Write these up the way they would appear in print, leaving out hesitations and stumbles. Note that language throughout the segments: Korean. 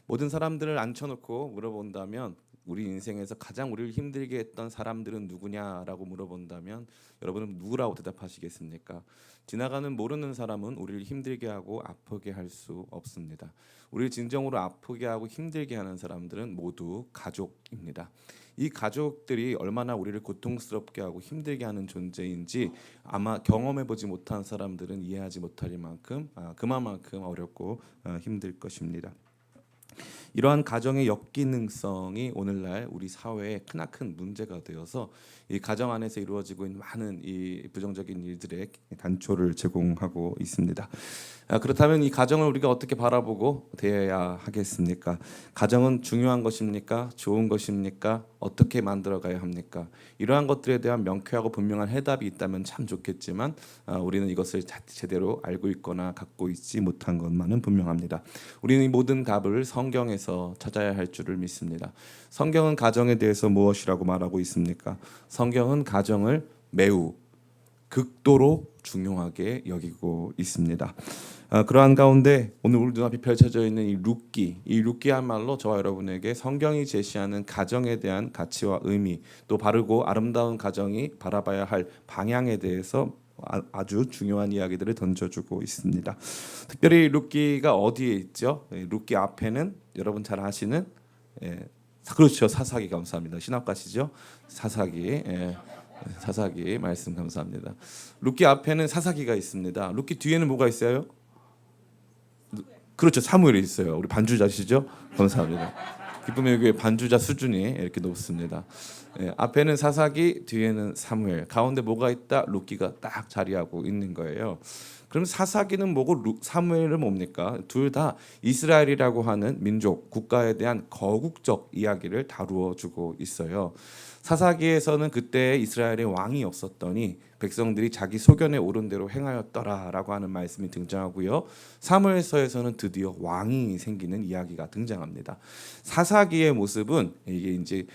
모든 사람들을 앉혀놓고 물어본다면 우리 인생에서 가장 우리를 힘들게 했던 사람들은 누구냐라고 물어본다면 여러분은 누구라고 대답하시겠습니까? 지나가는 모르는 사람은 우리를 힘들게 하고 아프게 할 수 없습니다. 우리를 진정으로 아프게 하고 힘들게 하는 사람들은 모두 가족입니다. 이 가족들이 얼마나 우리를 고통스럽게 하고 힘들게 하는 존재인지 아마 경험해보지 못한 사람들은 이해하지 못할 만큼 그만큼 어렵고 힘들 것입니다. 이러한 가정의 역기능성이 오늘날 우리 사회에 크나큰 문제가 되어서 이 가정 안에서 이루어지고 있는 많은 이 부정적인 일들의 단초를 제공하고 있습니다. 그렇다면 이 가정을 우리가 어떻게 바라보고 대해야 하겠습니까? 가정은 중요한 것입니까? 좋은 것입니까? 어떻게 만들어가야 합니까? 이러한 것들에 대한 명쾌하고 분명한 해답이 있다면 참 좋겠지만 우리는 이것을 제대로 알고 있거나 갖고 있지 못한 것만은 분명합니다. 우리는 이 모든 답을 성경에서 찾아야 할 줄을 믿습니다. 성경은 가정에 대해서 무엇이라고 말하고 있습니까? 성경은 가정을 매우 극도로 중요하게 여기고 있습니다. 그러한 가운데 오늘 우리 눈앞에 펼쳐져 있는 이 룻기야말로 저와 여러분에게 성경이 제시하는 가정에 대한 가치와 의미, 또 바르고 아름다운 가정이 바라봐야 할 방향에 대해서 아주 중요한 이야기들을 던져주고 있습니다. 특별히 룻기가 어디에 있죠? 룻기 앞에는 여러분 잘 아시는 그렇죠, 사사기. 감사합니다. 신학가시죠? 사사기. 사사기 말씀 감사합니다. 룻기 앞에는 사사기가 있습니다. 룻기 뒤에는 뭐가 있어요? 그렇죠, 사무엘이 있어요. 우리 반주자시죠? 감사합니다. 기쁨의 교회 반주자 수준이 이렇게 높습니다. 앞에는 사사기, 뒤에는 사무엘, 가운데 뭐가 있다? 룻기가 딱 자리하고 있는 거예요. 그럼 사사기는 뭐고 사무엘은 뭡니까? 둘 다 이스라엘이라고 하는 민족, 국가에 대한 거국적 이야기를 다루어 주고 있어요. 사사기에서는 그때 이스라엘에 왕이 없었더니 백성들이 자기 소견에 오른 대로 행하였더라라고 하는 말씀이 등장하고요. 사무엘서에서는 드디어 왕이 생기는 이야기가 등장합니다. 사사기의 모습은 이게 이제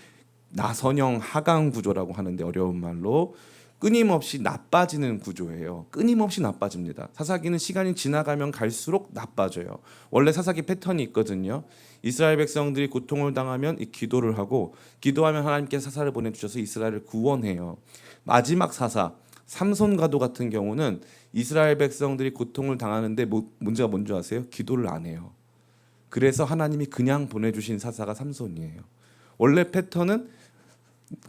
나선형 하강 구조라고 하는데 어려운 말로 끊임없이 나빠지는 구조예요. 끊임없이 나빠집니다. 사사기는 시간이 지나가면 갈수록 나빠져요. 원래 사사기 패턴이 있거든요. 이스라엘 백성들이 고통을 당하면 이 기도를 하고, 기도하면 하나님께서 사사를 보내주셔서 이스라엘을 구원해요. 마지막 사사 삼손가도 같은 경우는 이스라엘 백성들이 고통을 당하는데 문제가 뭔지 아세요? 기도를 안 해요. 그래서 하나님이 그냥 보내주신 사사가 삼손이에요. 원래 패턴은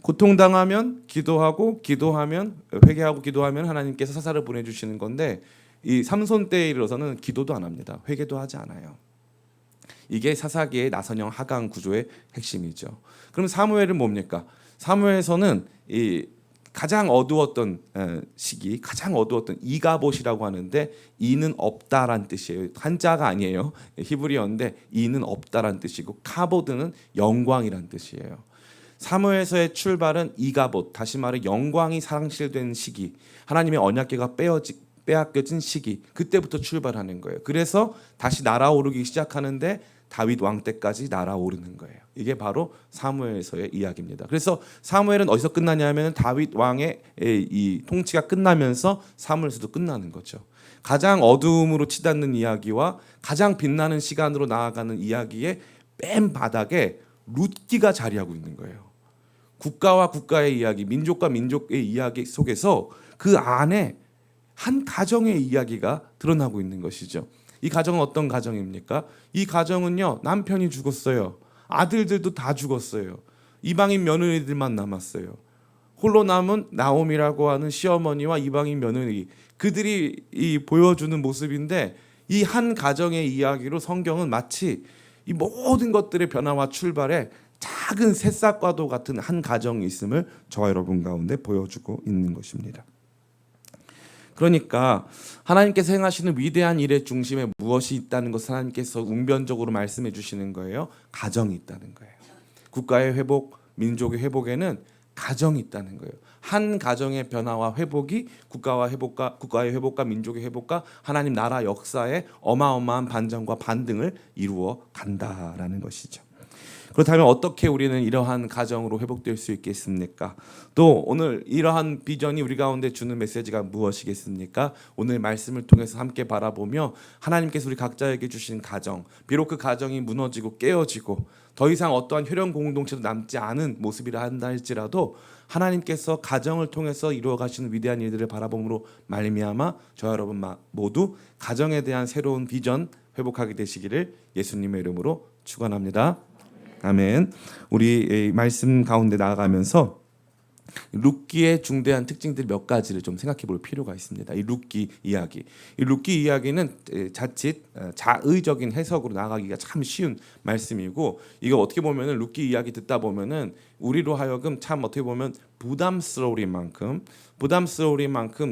고통당하면 기도하고, 기도하면 회개하고, 기도하면 하나님께서 사사를 보내주시는 건데, 이 삼손 때에 이르러서는 기도도 안 합니다. 회개도 하지 않아요. 이게 사사기의 나선형 하강 구조의 핵심이죠. 그럼 사무엘은 뭡니까? 사무엘서는 이 가장 어두웠던 시기, 가장 어두웠던 이가봇이라고 하는데, 이는 없다란 뜻이에요. 한자가 아니에요. 히브리어인데 이는 없다란 뜻이고, 카보드는 영광이란 뜻이에요. 사무엘서의 출발은 이가봇, 다시 말해 영광이 상실된 시기, 하나님의 언약궤가 빼앗겨진 시기, 그때부터 출발하는 거예요. 그래서 다시 날아오르기 시작하는데 다윗 왕 때까지 날아오르는 거예요. 이게 바로 사무엘서의 이야기입니다. 그래서 사무엘은 어디서 끝나냐면 다윗 왕의 이 통치가 끝나면서 사무엘서도 끝나는 거죠. 가장 어두움으로 치닫는 이야기와 가장 빛나는 시간으로 나아가는 이야기의 맨 바닥에 룻기가 자리하고 있는 거예요. 국가와 국가의 이야기, 민족과 민족의 이야기 속에서 그 안에 한 가정의 이야기가 드러나고 있는 것이죠. 이 가정은 어떤 가정입니까? 이 가정은요, 남편이 죽었어요. 아들들도 다 죽었어요. 이방인 며느리들만 남았어요. 홀로 남은 나옴이라고 하는 시어머니와 이방인 며느리, 그들이 이 보여주는 모습인데, 이 한 가정의 이야기로 성경은 마치 이 모든 것들의 변화와 출발에 작은 새싹과도 같은 한 가정이 있음을 저와 여러분 가운데 보여주고 있는 것입니다. 그러니까 하나님께서 행하시는 위대한 일의 중심에 무엇이 있다는 것을 하나님께서 웅변적으로 말씀해 주시는 거예요. 가정이 있다는 거예요. 국가의 회복, 민족의 회복에는 가정이 있다는 거예요. 한 가정의 변화와 회복이 국가의 회복과 민족의 회복과 하나님 나라 역사에 어마어마한 반전과 반등을 이루어 간다라는 것이죠. 그렇다면 어떻게 우리는 이러한 가정으로 회복될 수 있겠습니까? 또 오늘 이러한 비전이 우리 가운데 주는 메시지가 무엇이겠습니까? 오늘 말씀을 통해서 함께 바라보며 하나님께서 우리 각자에게 주신 가정, 비록 그 가정이 무너지고 깨어지고 더 이상 어떠한 혈연 공동체도 남지 않은 모습이라 한다 할지라도 하나님께서 가정을 통해서 이루어 가시는 위대한 일들을 바라봄으로 말미암아 저와 여러분 모두 가정에 대한 새로운 비전 회복하게 되시기를 예수님의 이름으로 축원합니다. 아멘. 우리 말씀 가운데 나아가면서 룻기의 중대한 특징들 몇 가지를 좀 생각해 볼 필요가 있습니다. 이 룻기 이야기. 이 룻기 이야기는 자칫 자의적인 해석으로 나가기가 참 쉬운 말씀이고, 이거 어떻게 보면은 룻기 이야기 듣다 보면은 우리로 하여금 참 어떻게 보면 부담스러울 만큼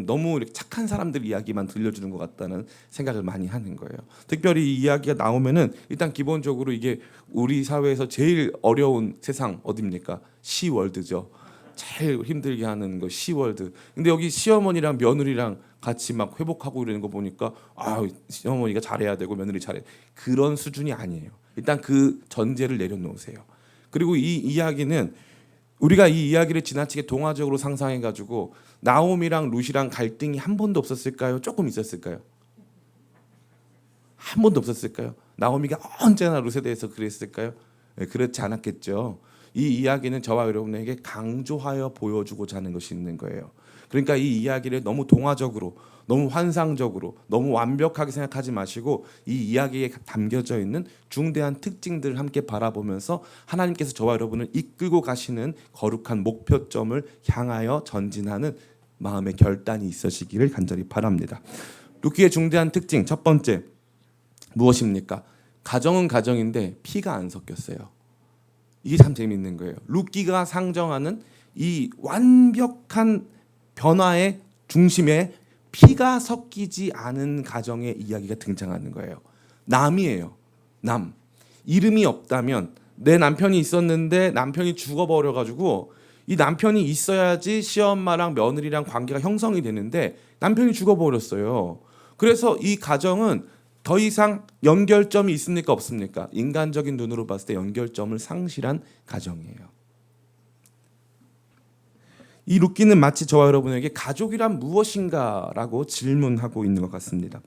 너무 이렇게 착한 사람들 이야기만 들려주는 것 같다는 생각을 많이 하는 거예요. 특별히 이 이야기가 나오면은 일단 기본적으로 이게 우리 사회에서 제일 어려운 세상 어디입니까? 시월드죠. 제일 힘들게 하는 거 시월드. 근데 여기 시어머니랑 며느리랑 같이 막 회복하고 이러는 거 보니까 시어머니가 잘해야 되고 며느리 잘해. 그런 수준이 아니에요. 일단 그 전제를 내려놓으세요. 그리고 이 이야기는 우리가 이 이야기를 지나치게 동화적으로 상상해 가지고 나오미랑 룻이랑 갈등이 한 번도 없었을까요? 조금 있었을까요? 한 번도 없었을까요? 나오미가 언제나 룻에 대해서 그랬을까요? 네, 그렇지 않았겠죠. 이 이야기는 저와 여러분에게 강조하여 보여주고자 하는 것이 있는 거예요. 그러니까 이 이야기를 너무 동화적으로, 너무 환상적으로, 너무 완벽하게 생각하지 마시고 이 이야기에 담겨져 있는 중대한 특징들을 함께 바라보면서 하나님께서 저와 여러분을 이끌고 가시는 거룩한 목표점을 향하여 전진하는 마음의 결단이 있으시기를 간절히 바랍니다. 룻기의 중대한 특징 첫 번째 무엇입니까? 가정은 가정인데 피가 안 섞였어요. 이게 참 재밌는 거예요. 룻기가 상정하는 이 완벽한 변화의 중심에 피가 섞이지 않은 가정의 이야기가 등장하는 거예요. 남이에요. 남. 이름이 없다면 내 남편이 있었는데 남편이 죽어버려가지고 이 남편이 있어야지 시엄마랑 며느리랑 관계가 형성이 되는데 남편이 죽어버렸어요. 그래서 이 가정은 더 이상 연결점이 있습니까 없습니까? 인간적인 눈으로 봤을 때 연결점을 상실한 가정이에요. 이 룻기는 마치 저와 여러분에게 가족이란 무엇인가라고 질문하고 있는 것 같습니다.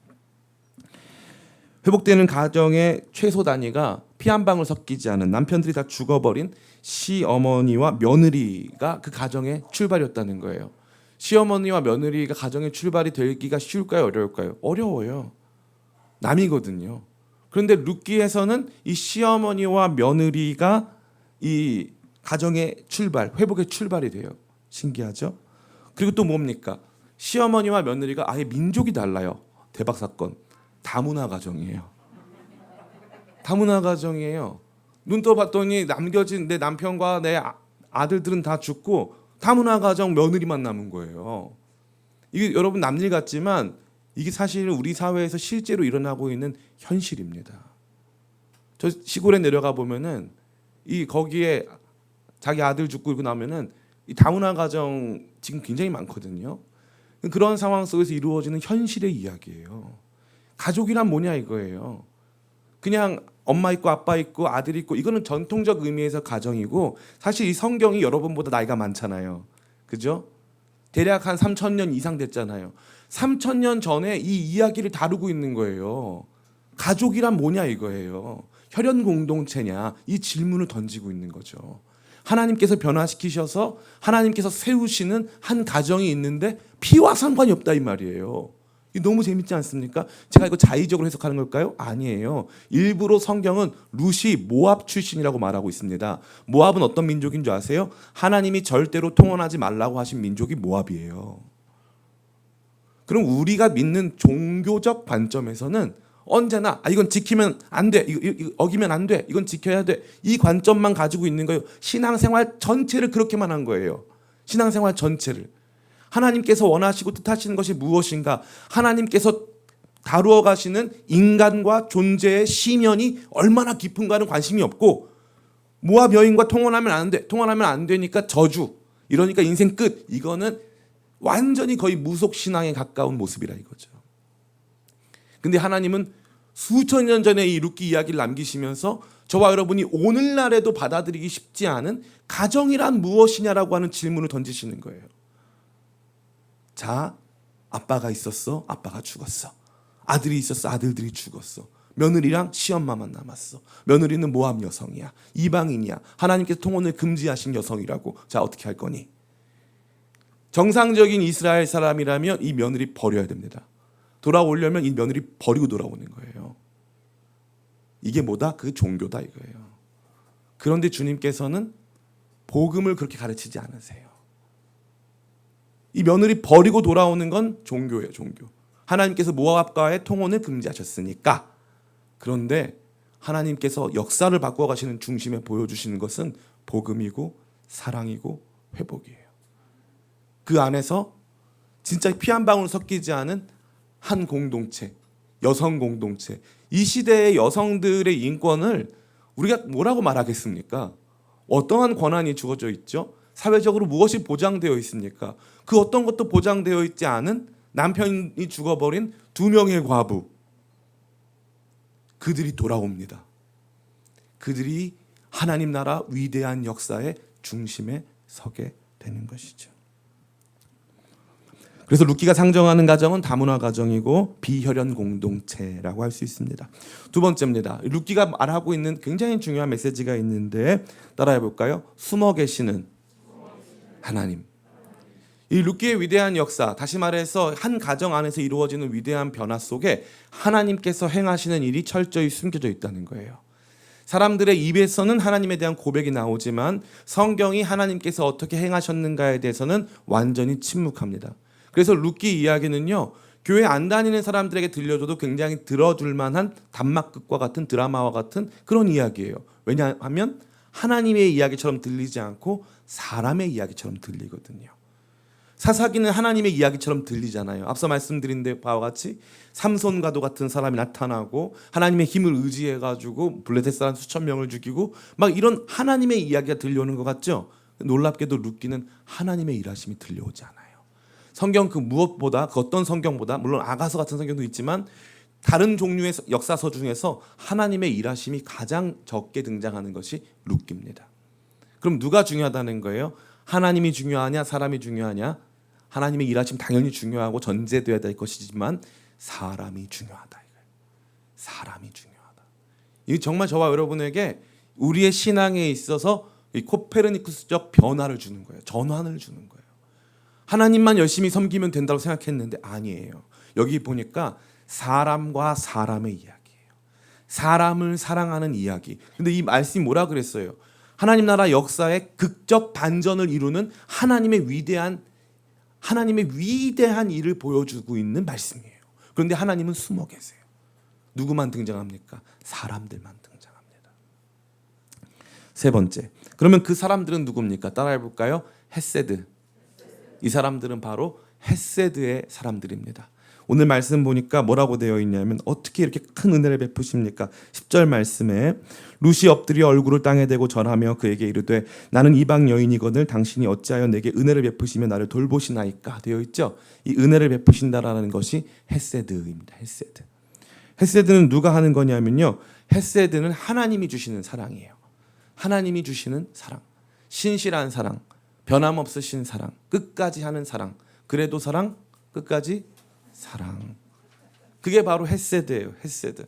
회복되는 가정의 최소 단위가 피 한 방울 섞이지 않은 남편들이 다 죽어버린 시어머니와 며느리가 그 가정의 출발이었다는 거예요. 시어머니와 며느리가 가정의 출발이 되기가 쉬울까요? 어려울까요? 어려워요. 남이거든요. 그런데 룻기에서는 이 시어머니와 며느리가 이 가정의 출발, 회복의 출발이 돼요. 신기하죠? 그리고 또 뭡니까? 시어머니와 며느리가 아예 민족이 달라요. 대박 사건. 다문화 가정이에요. 다문화 가정이에요. 눈 떠봤더니 남겨진 내 남편과 내 아들들은 다 죽고 다문화 가정 며느리만 남은 거예요. 이게 여러분 남일 같지만 이게 사실은 우리 사회에서 실제로 일어나고 있는 현실입니다. 저 시골에 내려가 보면은 거기에 자기 아들 죽고 이러고 나면은 이 다문화 가정 지금 굉장히 많거든요. 그런 상황 속에서 이루어지는 현실의 이야기예요. 가족이란 뭐냐 이거예요. 그냥 엄마 있고 아빠 있고 아들 있고 이거는 전통적 의미에서 가정이고 사실 이 성경이 여러분보다 나이가 많잖아요. 그죠? 대략 한 3,000년 이상 됐잖아요. 3,000년 전에 이 이야기를 다루고 있는 거예요. 가족이란 뭐냐 이거예요. 혈연 공동체냐 이 질문을 던지고 있는 거죠. 하나님께서 변화시키셔서 하나님께서 세우시는 한 가정이 있는데 피와 상관이 없다 이 말이에요. 너무 재밌지 않습니까? 제가 이거 자의적으로 해석하는 걸까요? 아니에요. 일부러 성경은 룻이 모압 출신이라고 말하고 있습니다. 모압은 어떤 민족인 줄 아세요? 하나님이 절대로 통혼하지 말라고 하신 민족이 모압이에요. 그럼 우리가 믿는 종교적 관점에서는 언제나 이건 지키면 안 돼, 이거 어기면 안 돼, 이건 지켜야 돼, 이 관점만 가지고 있는 거예요. 신앙생활 전체를 그렇게만 한 거예요. 신앙생활 전체를. 하나님께서 원하시고 뜻하시는 것이 무엇인가? 하나님께서 다루어 가시는 인간과 존재의 시면이 얼마나 깊은가는 관심이 없고 모압 여인과 통혼하면 안 돼. 통혼하면 안 되니까 저주. 이러니까 인생 끝. 이거는 완전히 거의 무속 신앙에 가까운 모습이라 이거죠. 근데 하나님은 수천 년 전에 이 룻기 이야기를 남기시면서 저와 여러분이 오늘날에도 받아들이기 쉽지 않은 가정이란 무엇이냐라고 하는 질문을 던지시는 거예요. 자, 아빠가 있었어. 아빠가 죽었어. 아들이 있었어. 아들들이 죽었어. 며느리랑 시엄마만 남았어. 며느리는 모함 여성이야. 이방인이야. 하나님께서 통혼을 금지하신 여성이라고. 자, 어떻게 할 거니? 정상적인 이스라엘 사람이라면 이 며느리 버려야 됩니다. 돌아오려면 이 며느리 버리고 돌아오는 거예요. 이게 뭐다? 그 종교다 이거예요. 그런데 주님께서는 복음을 그렇게 가르치지 않으세요. 이 며느리 버리고 돌아오는 건 종교예요, 종교. 하나님께서 모압과의 통혼을 금지하셨으니까. 그런데 하나님께서 역사를 바꿔가시는 중심에 보여주시는 것은 복음이고 사랑이고 회복이에요. 그 안에서 진짜 피 한 방울 섞이지 않은 한 공동체, 여성 공동체. 이 시대의 여성들의 인권을 우리가 뭐라고 말하겠습니까? 어떠한 권한이 주어져 있죠? 사회적으로 무엇이 보장되어 있습니까? 그 어떤 것도 보장되어 있지 않은 남편이 죽어버린 2명의 과부. 그들이 돌아옵니다. 그들이 하나님 나라 위대한 역사의 중심에 서게 되는 것이죠. 그래서 룻기가 상정하는 가정은 다문화 가정이고 비혈연 공동체라고 할 수 있습니다. 두 번째입니다. 룻기가 말하고 있는 굉장히 중요한 메시지가 있는데 따라해 볼까요? 숨어 계시는 하나님. 이 룻기의 위대한 역사, 다시 말해서 한 가정 안에서 이루어지는 위대한 변화 속에 하나님께서 행하시는 일이 철저히 숨겨져 있다는 거예요. 사람들의 입에서는 하나님에 대한 고백이 나오지만 성경이 하나님께서 어떻게 행하셨는가에 대해서는 완전히 침묵합니다. 그래서 룻기 이야기는요, 교회 안 다니는 사람들에게 들려줘도 굉장히 들어줄 만한 단막극과 같은 드라마와 같은 그런 이야기예요. 왜냐하면 하나님의 이야기처럼 들리지 않고 사람의 이야기처럼 들리거든요. 사사기는 하나님의 이야기처럼 들리잖아요. 앞서 말씀드린 바와 같이 삼손과도 같은 사람이 나타나고 하나님의 힘을 의지해가지고 블레셋 사람 수천 명을 죽이고 막 이런 하나님의 이야기가 들려오는 것 같죠. 놀랍게도 룻기는 하나님의 일하심이 들려오지 않아요. 성경 그 무엇보다, 그 어떤 성경보다, 물론 아가서 같은 성경도 있지만 다른 종류의 역사서 중에서 하나님의 일하심이 가장 적게 등장하는 것이 룻기입니다. 그럼 누가 중요하다는 거예요? 하나님이 중요하냐, 사람이 중요하냐? 하나님의 일하심 당연히 중요하고 전제돼야 될 것이지만 사람이 중요하다. 사람이 중요하다. 이게 정말 저와 여러분에게 우리의 신앙에 있어서 이 코페르니쿠스적 변화를 주는 거예요. 전환을 주는 거예요. 하나님만 열심히 섬기면 된다고 생각했는데 아니에요. 여기 보니까 사람과 사람의 이야기예요. 사람을 사랑하는 이야기. 근데 이 말씀이 뭐라 그랬어요? 하나님 나라 역사의 극적 반전을 이루는 하나님의 위대한 일을 보여주고 있는 말씀이에요. 그런데 하나님은 숨어 계세요. 누구만 등장합니까? 사람들만 등장합니다. 세 번째. 그러면 그 사람들은 누굽니까? 따라해 볼까요? 헤세드. 이 사람들은 바로 헤세드의 사람들입니다. 오늘 말씀 보니까 뭐라고 되어 있냐면 어떻게 이렇게 큰 은혜를 베푸십니까? 10절 말씀에 룻이 엎드려 얼굴을 땅에 대고 절하며 그에게 이르되 나는 이방 여인이거늘 당신이 어찌하여 내게 은혜를 베푸시며 나를 돌보시나이까 되어 있죠. 이 은혜를 베푸신다라는 것이 헤세드입니다. 헤세드. 헤세드는 누가 하는 거냐면요. 헤세드는 하나님이 주시는 사랑이에요. 하나님이 주시는 사랑. 신실한 사랑. 변함없으신 사랑. 끝까지 하는 사랑. 그래도 사랑, 끝까지 사랑. 그게 바로 헤세드예요. 헤세드.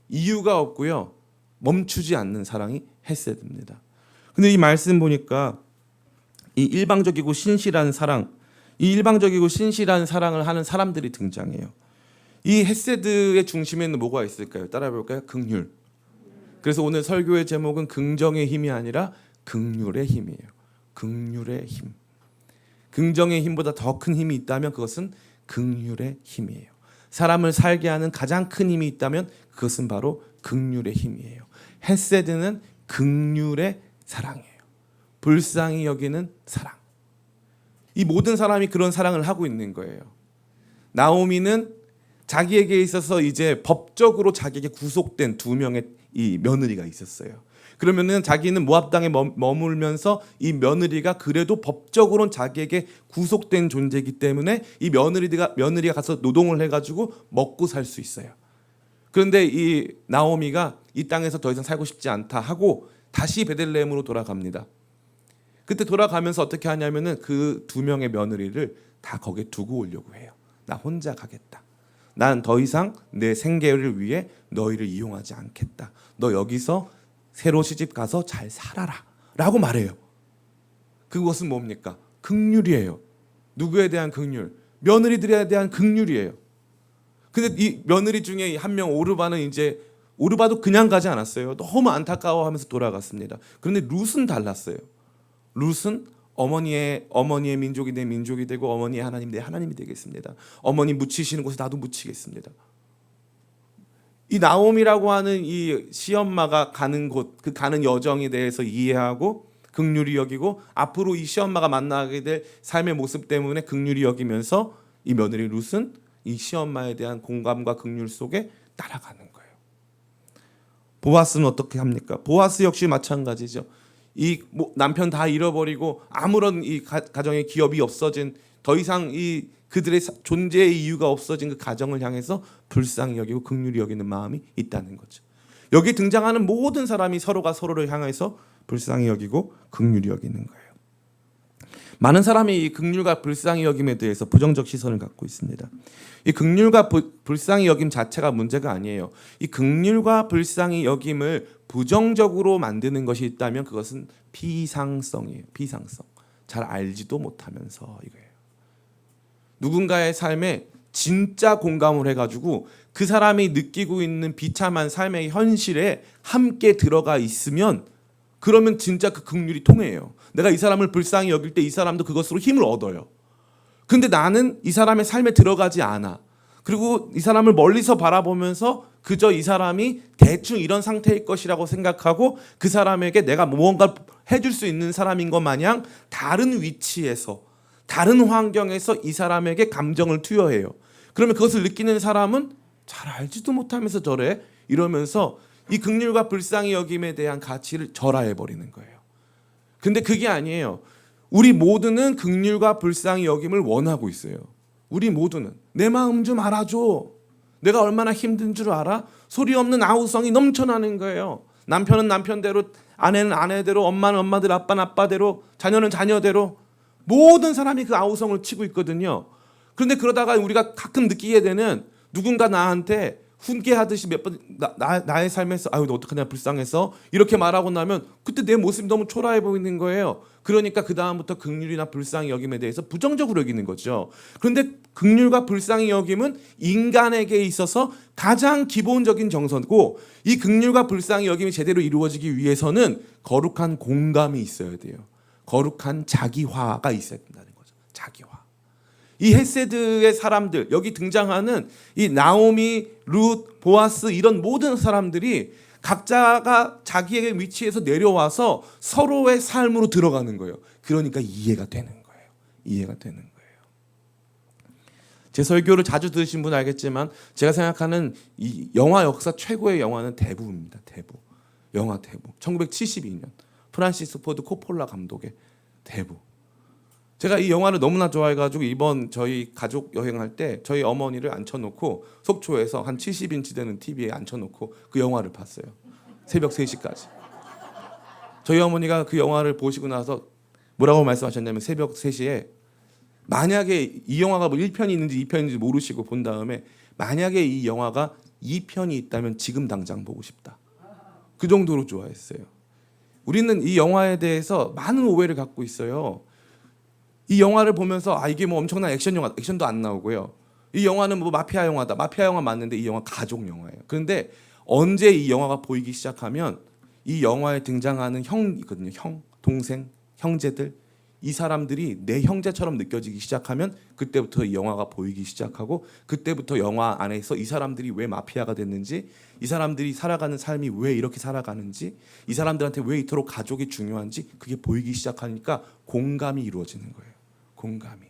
이유가 없고요. 멈추지 않는 사랑이 헤세드입니다. 근데 이 말씀 보니까 이 일방적이고 신실한 사랑, 이 일방적이고 신실한 사랑을 하는 사람들이 등장해요. 이 헤세드의 중심에는 뭐가 있을까요? 따라해 볼까요? 긍휼. 그래서 오늘 설교의 제목은 긍정의 힘이 아니라 긍휼의 힘이에요. 긍휼의 힘. 긍정의 힘보다 더 큰 힘이 있다면 그것은 긍휼의 힘이에요. 사람을 살게 하는 가장 큰 힘이 있다면 그것은 바로 긍휼의 힘이에요. 헤세드는 긍휼의 사랑이에요. 불쌍히 여기는 사랑. 이 모든 사람이 그런 사랑을 하고 있는 거예요. 나오미는 자기에게 있어서 이제 법적으로 자기에게 구속된 2명의 이 며느리가 있었어요. 그러면은 자기는 모압 땅에 머물면서 이 며느리가 그래도 법적으로는 자기에게 구속된 존재이기 때문에 이 며느리가 가서 노동을 해가지고 먹고 살 수 있어요. 그런데 이 나오미가 이 땅에서 더 이상 살고 싶지 않다 하고 다시 베들레헴으로 돌아갑니다. 그때 돌아가면서 어떻게 하냐면은 그 두 명의 며느리를 다 거기에 두고 오려고 해요. 나 혼자 가겠다. 난 더 이상 내 생계를 위해 너희를 이용하지 않겠다. 너 여기서 새로 시집 가서 잘 살아라 라고 말해요. 그것은 뭡니까? 긍휼이에요. 누구에 대한 긍휼? 며느리들에 대한 긍휼이에요. 근데 이 며느리 중에 한 명 오르바는 이제 오르바도 그냥 가지 않았어요. 너무 안타까워하면서 돌아갔습니다. 그런데 룻은 달랐어요. 룻은 어머니의 민족이 내 민족이 되고 어머니의 하나님 내 하나님이 되겠습니다. 어머니 묻히시는 곳에 나도 묻히겠습니다. 이 나옴이라고 하는 이 시엄마가 가는 곳, 그 가는 여정에 대해서 이해하고 긍휼히 여기고 앞으로 이 시엄마가 만나게 될 삶의 모습 때문에 긍휼히 여기면서 이 며느리 룻은 이 시엄마에 대한 공감과 긍휼 속에 따라가는 거예요. 보아스는 어떻게 합니까? 보아스 역시 마찬가지죠. 이 남편 다 잃어버리고 아무런 이 가정의 기업이 없어진 더 이상 이 그들의 존재의 이유가 없어진 그 가정을 향해서 불쌍히 여기고 긍휼히 여기는 마음이 있다는 거죠. 여기 등장하는 모든 사람이 서로가 서로를 향해서 불쌍히 여기고 긍휼히 여기는 거예요. 많은 사람이 이 긍휼과 불쌍히 여김에 대해서 부정적 시선을 갖고 있습니다. 이 긍휼과 불쌍히 여김 자체가 문제가 아니에요. 이 긍휼과 불쌍히 여김을 부정적으로 만드는 것이 있다면 그것은 비상성이에요. 비상성. 잘 알지도 못하면서 이거예요. 누군가의 삶에 진짜 공감을 해가지고 그 사람이 느끼고 있는 비참한 삶의 현실에 함께 들어가 있으면 그러면 진짜 그 긍휼이 통해요. 내가 이 사람을 불쌍히 여길 때 이 사람도 그것으로 힘을 얻어요. 근데 나는 이 사람의 삶에 들어가지 않아. 그리고 이 사람을 멀리서 바라보면서 그저 이 사람이 대충 이런 상태일 것이라고 생각하고 그 사람에게 내가 무언가 해줄 수 있는 사람인 것 마냥 다른 위치에서 다른 환경에서 이 사람에게 감정을 투여해요. 그러면 그것을 느끼는 사람은 잘 알지도 못하면서 저래 이러면서 이 긍휼과 불쌍히 여김에 대한 가치를 절하해 버리는 거예요. 근데 그게 아니에요. 우리 모두는 긍휼과 불쌍히 여김을 원하고 있어요. 우리 모두는 내 마음 좀 알아줘. 내가 얼마나 힘든 줄 알아? 소리 없는 아우성이 넘쳐나는 거예요. 남편은 남편대로, 아내는 아내대로, 엄마는 엄마대로, 아빠는 아빠대로, 자녀는 자녀대로 모든 사람이 그 아우성을 치고 있거든요. 그런데 그러다가 우리가 가끔 느끼게 되는 누군가 나한테 훈계하듯이 몇 번 나의 삶에서 아유 너 어떡하냐 불쌍해서 이렇게 말하고 나면 그때 내 모습이 너무 초라해 보이는 거예요. 그러니까 그 다음부터 긍휼이나 불쌍히 여김에 대해서 부정적으로 여기는 거죠. 그런데 긍휼과 불쌍히 여김은 인간에게 있어서 가장 기본적인 정서고 이 긍휼과 불쌍히 여김이 제대로 이루어지기 위해서는 거룩한 공감이 있어야 돼요. 거룩한 자기화가 있어야 된다는 거죠. 자기화. 이 헤세드의 사람들, 여기 등장하는 이 나오미, 룻, 보아스 이런 모든 사람들이 각자가 자기의 위치에서 내려와서 서로의 삶으로 들어가는 거예요. 그러니까 이해가 되는 거예요. 이해가 되는 거예요. 제 설교를 자주 들으신 분은 알겠지만 제가 생각하는 이 영화 역사 최고의 영화는 대부입니다. 대부. 영화 대부. 1972년 프란시스 포드 코폴라 감독의 대부. 제가 이 영화를 너무나 좋아해가지고 이번 저희 가족 여행할 때 저희 어머니를 앉혀놓고 속초에서 한 70인치 되는 TV에 앉혀놓고 그 영화를 봤어요. 새벽 3시까지. 저희 어머니가 그 영화를 보시고 나서 뭐라고 말씀하셨냐면 새벽 3시에 만약에 이 영화가 뭐 1편이 있는지 2편인지 모르시고 본 다음에 만약에 이 영화가 2편이 있다면 지금 당장 보고 싶다. 그 정도로 좋아했어요. 우리는 이 영화에 대해서 많은 오해를 갖고 있어요. 이 영화를 보면서 아 이게 뭐 엄청난 액션 영화, 액션도 안 나오고요. 이 영화는 뭐 마피아 영화다. 마피아 영화 맞는데 이 영화 가족 영화예요. 그런데 언제 이 영화가 보이기 시작하면 이 영화에 등장하는 형이거든요. 형, 동생, 형제들 이 사람들이 내 형제처럼 느껴지기 시작하면 그때부터 이 영화가 보이기 시작하고 그때부터 영화 안에서 이 사람들이 왜 마피아가 됐는지 이 사람들이 살아가는 삶이 왜 이렇게 살아가는지 이 사람들한테 왜 이토록 가족이 중요한지 그게 보이기 시작하니까 공감이 이루어지는 거예요. 공감이.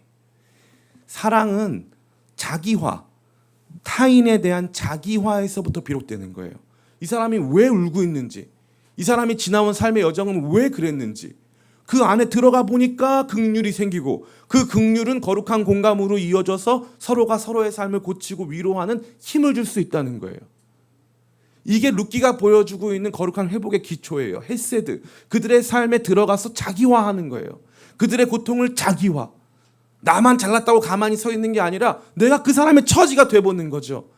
사랑은 자기화, 타인에 대한 자기화에서부터 비롯되는 거예요. 이 사람이 왜 울고 있는지 이 사람이 지나온 삶의 여정은 왜 그랬는지 그 안에 들어가 보니까 긍휼이 생기고 그 긍휼은 거룩한 공감으로 이어져서 서로가 서로의 삶을 고치고 위로하는 힘을 줄 수 있다는 거예요. 이게 룻기가 보여주고 있는 거룩한 회복의 기초예요. 헤세드. 그들의 삶에 들어가서 자기화하는 거예요. 그들의 고통을 자기화. 나만 잘났다고 가만히 서 있는 게 아니라 내가 그 사람의 처지가 돼보는 거죠.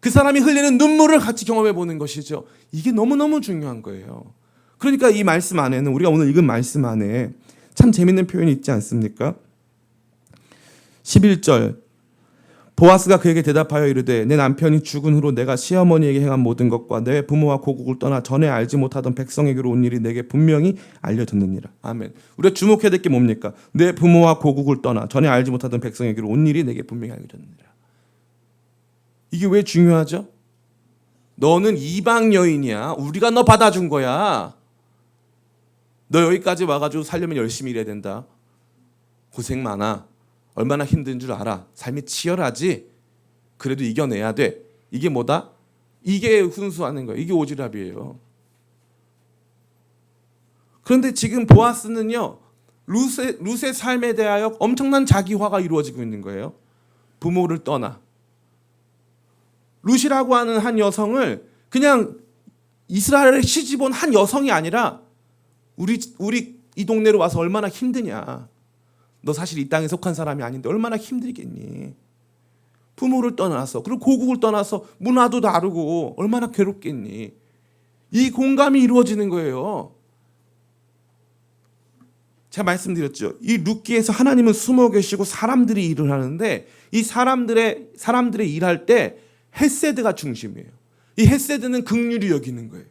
그 사람이 흘리는 눈물을 같이 경험해 보는 것이죠. 이게 너무너무 중요한 거예요. 그러니까 이 말씀 안에는, 우리가 오늘 읽은 말씀 안에 참 재밌는 표현이 있지 않습니까? 11절, 보아스가 그에게 대답하여 이르되 내 남편이 죽은 후로 내가 시어머니에게 행한 모든 것과 내 부모와 고국을 떠나 전에 알지 못하던 백성에게로 온 일이 내게 분명히 알려졌느니라. 아멘. 우리가 주목해야 될 게 뭡니까? 내 부모와 고국을 떠나 전에 알지 못하던 백성에게로 온 일이 내게 분명히 알려졌느니라. 이게 왜 중요하죠? 너는 이방 여인이야. 우리가 너 받아준 거야. 너 여기까지 와가지고 살려면 열심히 일해야 된다. 고생 많아. 얼마나 힘든 줄 알아. 삶이 치열하지. 그래도 이겨내야 돼. 이게 뭐다? 이게 훈수하는 거예요. 이게 오지랖이에요. 그런데 지금 보아스는요, 룻의 삶에 대하여 엄청난 자기화가 이루어지고 있는 거예요. 부모를 떠나. 룻이라고 하는 한 여성을 그냥 이스라엘에 시집 온 한 여성이 아니라 우리 이 동네로 와서 얼마나 힘드냐. 너 사실 이 땅에 속한 사람이 아닌데 얼마나 힘들겠니. 부모를 떠나서, 그리고 고국을 떠나서 문화도 다르고 얼마나 괴롭겠니. 이 공감이 이루어지는 거예요. 제가 말씀드렸죠. 이 룻기에서 하나님은 숨어 계시고 사람들이 일을 하는데 이 사람들의 일할 때 헤세드가 중심이에요. 이 헤세드는 긍휼히 여기는 거예요.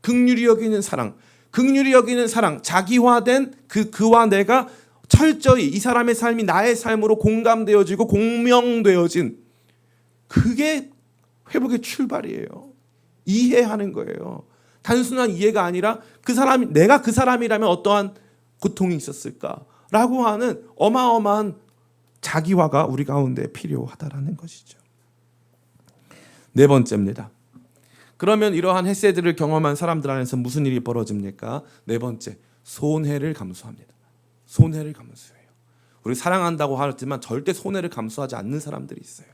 긍휼히 여기는 사랑. 긍휼히 여기는 사랑. 자기화된 그와 내가 철저히 이 사람의 삶이 나의 삶으로 공감되어지고 공명되어진, 그게 회복의 출발이에요. 이해하는 거예요. 단순한 이해가 아니라 그 사람이, 내가 그 사람이라면 어떠한 고통이 있었을까라고 하는 어마어마한 자기화가 우리 가운데 필요하다라는 것이죠. 네 번째입니다. 그러면 이러한 헤세드를 경험한 사람들 안에서 무슨 일이 벌어집니까? 네 번째, 손해를 감수합니다. 손해를 감수해요. 우리 사랑한다고 하지만 절대 손해를 감수하지 않는 사람들이 있어요.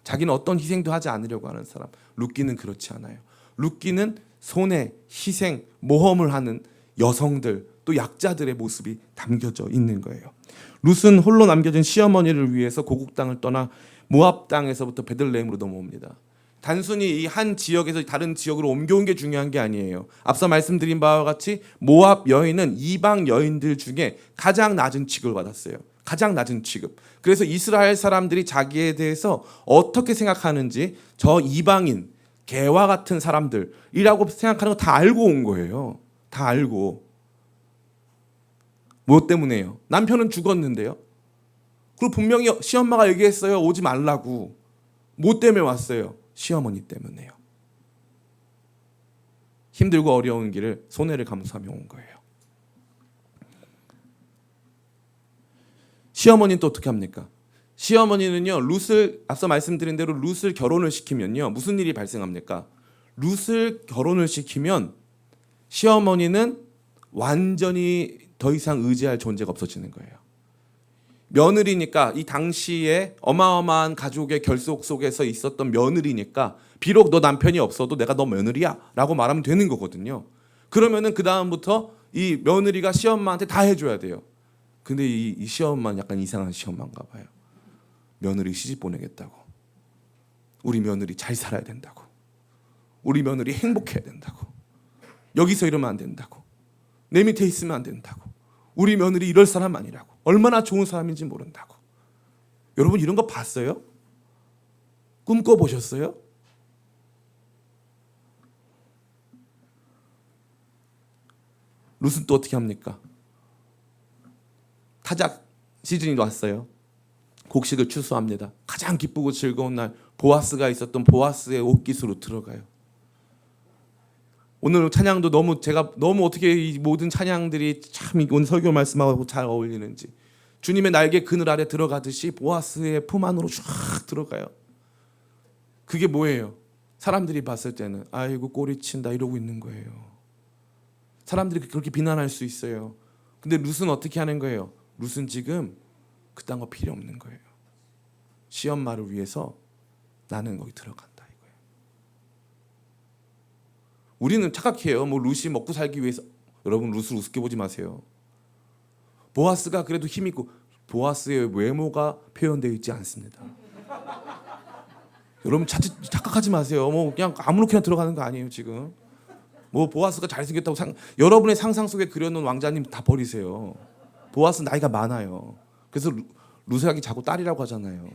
자기는 어떤 희생도 하지 않으려고 하는 사람. 룻기는 그렇지 않아요. 룻기는 손해, 희생, 모험을 하는 여성들, 또 약자들의 모습이 담겨져 있는 거예요. 룻은 홀로 남겨진 시어머니를 위해서 고국 땅을 떠나 모압 땅에서부터 베들레헴으로 넘어옵니다. 단순히 이 한 지역에서 다른 지역으로 옮겨온 게 중요한 게 아니에요. 앞서 말씀드린 바와 같이 모압 여인은 이방 여인들 중에 가장 낮은 취급을 받았어요. 가장 낮은 취급. 그래서 이스라엘 사람들이 자기에 대해서 어떻게 생각하는지 저 이방인, 개와 같은 사람들이라고 생각하는 거 다 알고 온 거예요. 다 알고. 뭐 때문에요? 남편은 죽었는데요. 그리고 분명히 시엄마가 얘기했어요. 오지 말라고. 뭐 때문에 왔어요? 시어머니 때문에요. 힘들고 어려운 길을 손해를 감수하며 온 거예요. 시어머니는 또 어떻게 합니까? 시어머니는요, 룻을, 앞서 말씀드린 대로 룻을 결혼을 시키면요, 무슨 일이 발생합니까? 룻을 결혼을 시키면 시어머니는 완전히 더 이상 의지할 존재가 없어지는 거예요. 며느리니까, 이 당시에 어마어마한 가족의 결속 속에서 있었던 며느리니까 비록 너 남편이 없어도 내가 너 며느리야 라고 말하면 되는 거거든요. 그러면은 그 다음부터 이 며느리가 시엄마한테 다 해줘야 돼요. 근데 이 시엄마는 약간 이상한 시엄마인가 봐요. 며느리 시집 보내겠다고, 우리 며느리 잘 살아야 된다고, 우리 며느리 행복해야 된다고, 여기서 이러면 안 된다고, 내 밑에 있으면 안 된다고, 우리 며느리 이럴 사람 아니라고, 얼마나 좋은 사람인지 모른다고. 여러분 이런 거 봤어요? 꿈꿔보셨어요? 룻은 또 어떻게 합니까? 타작 시즌이 왔어요. 곡식을 추수합니다. 가장 기쁘고 즐거운 날, 보아스가 있었던 보아스의 옷깃으로 들어가요. 오늘 찬양도 제가 너무 어떻게 이 모든 찬양들이 참 오늘 설교 말씀하고 잘 어울리는지, 주님의 날개 그늘 아래 들어가듯이 보아스의 품 안으로 쫙 들어가요. 그게 뭐예요? 사람들이 봤을 때는 아이고 꼬리친다 이러고 있는 거예요. 사람들이 그렇게 비난할 수 있어요. 근데 룻은 어떻게 하는 거예요? 룻은 지금 그딴 거 필요 없는 거예요. 시엄마를 위해서 나는 거기 들어간다 이거예요. 우리는 착각해요. 뭐 룻이 먹고 살기 위해서. 여러분 룻을 우습게 보지 마세요. 보아스가 그래도 힘 있고 보아스의 외모가 표현되어 있지 않습니다. 여러분 착각하지 마세요. 뭐 그냥 아무렇게나 들어가는 거 아니에요 지금. 뭐 보아스가 잘생겼다고 여러분의 상상 속에 그려놓은 왕자님 다 버리세요. 보아스 나이가 많아요. 그래서 룻이 자꾸 딸이라고 하잖아요.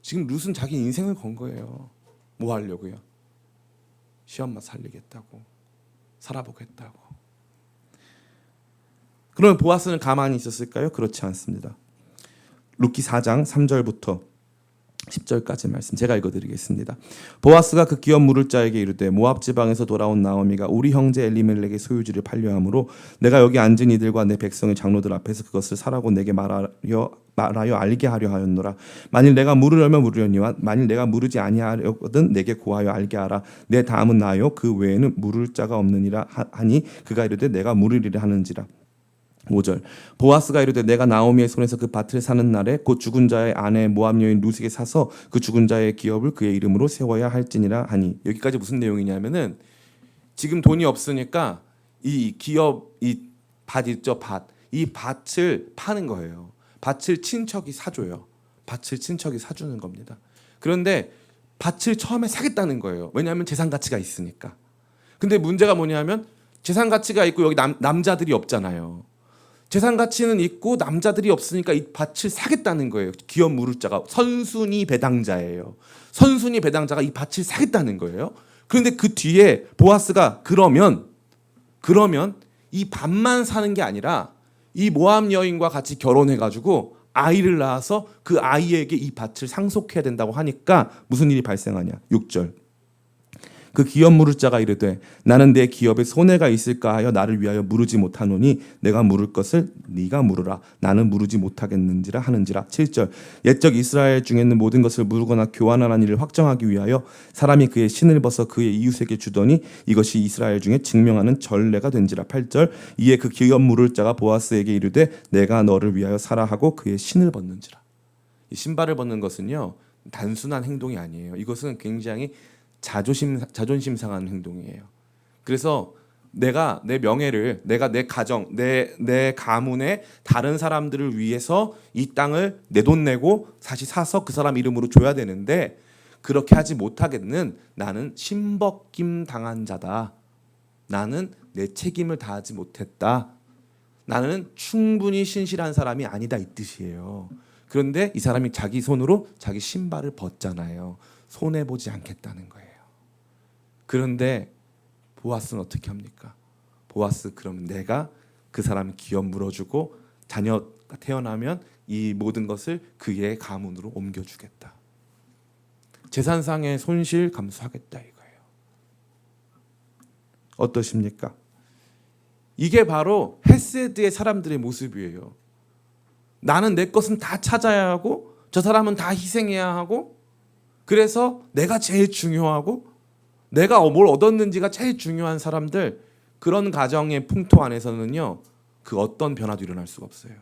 지금 룻은 자기 인생을 건 거예요. 뭐 하려고요? 시엄마 살리겠다고, 살아보겠다고. 그러면 보아스는 가만히 있었을까요? 그렇지 않습니다. 룻기 4장 3절부터 10절까지 말씀 제가 읽어드리겠습니다. 보아스가 그 기업 물을 자에게 이르되 모압 지방에서 돌아온 나오미가 우리 형제 엘리멜렉의 소유지를 팔려함으로 내가 여기 앉은 이들과 내 백성의 장로들 앞에서 그것을 사라고 내게 말하여 알게 하려 하였노라. 만일 내가 물을 열면 물으려니와 만일 내가 물으지 아니하려거든 내게 고하여 알게 하라. 내 다음은 나요 그 외에는 물을 자가 없느니라 하니 그가 이르되 내가 물으리라 하는지라. 5절 보아스가 이르되 내가 나오미의 손에서 그 밭을 사는 날에 곧 죽은 자의 아내 모압 여인 룻에게 사서 그 죽은 자의 기업을 그의 이름으로 세워야 할지니라 하니. 여기까지 무슨 내용이냐면은 지금 돈이 없으니까 이 기업 이 밭 있죠 이 밭을 파는 거예요. 밭을 친척이 사줘요. 밭을 친척이 사주는 겁니다. 그런데 밭을 처음에 사겠다는 거예요. 왜냐하면 재산 가치가 있으니까. 근데 문제가 뭐냐면 재산 가치가 있고 여기 남자들이 없잖아요. 재산 가치는 있고 남자들이 없으니까 이 밭을 사겠다는 거예요. 기업 물을 자가 선순위 배당자예요. 선순위 배당자가 이 밭을 사겠다는 거예요. 그런데 그 뒤에 보아스가 그러면 이 밭만 사는 게 아니라 이 모압 여인과 같이 결혼해가지고 아이를 낳아서 그 아이에게 이 밭을 상속해야 된다고 하니까 무슨 일이 발생하냐. 6절 그 기업 물을 자가 이르되 나는 내 기업에 손해가 있을까 하여 나를 위하여 물으지 못하노니 내가 물을 것을 네가 물으라. 나는 물으지 못하겠는지라 하는지라. 7절 옛적 이스라엘 중에 있는 모든 것을 물거나 교환하는 일을 확정하기 위하여 사람이 그의 신을 벗어 그의 이웃에게 주더니 이것이 이스라엘 중에 증명하는 전례가 된지라. 8절 이에 그 기업 물을 자가 보아스에게 이르되 내가 너를 위하여 사라 하고 그의 신을 벗는지라. 이 신발을 벗는 것은요 단순한 행동이 아니에요. 이것은 굉장히 자존심 상한 행동이에요. 그래서 내가 내 명예를, 내가 내 가정, 내 가문의 다른 사람들을 위해서 이 땅을 내 돈 내고 다시 사서 그 사람 이름으로 줘야 되는데 그렇게 하지 못하겠는 나는 신벗김 당한 자다. 나는 내 책임을 다하지 못했다. 나는 충분히 신실한 사람이 아니다 이 뜻이에요. 그런데 이 사람이 자기 손으로 자기 신발을 벗잖아요. 손해 보지 않겠다는 거예요. 그런데 보아스는 어떻게 합니까? 보아스 그럼 내가 그 사람 기업 물어주고 자녀가 태어나면 이 모든 것을 그의 가문으로 옮겨주겠다. 재산상의 손실 감수하겠다 이거예요. 어떠십니까? 이게 바로 헤세드의 사람들의 모습이에요. 나는 내 것은 다 찾아야 하고 저 사람은 다 희생해야 하고 그래서 내가 제일 중요하고 내가 뭘 얻었는지가 제일 중요한 사람들, 그런 가정의 풍토 안에서는요 그 어떤 변화도 일어날 수가 없어요.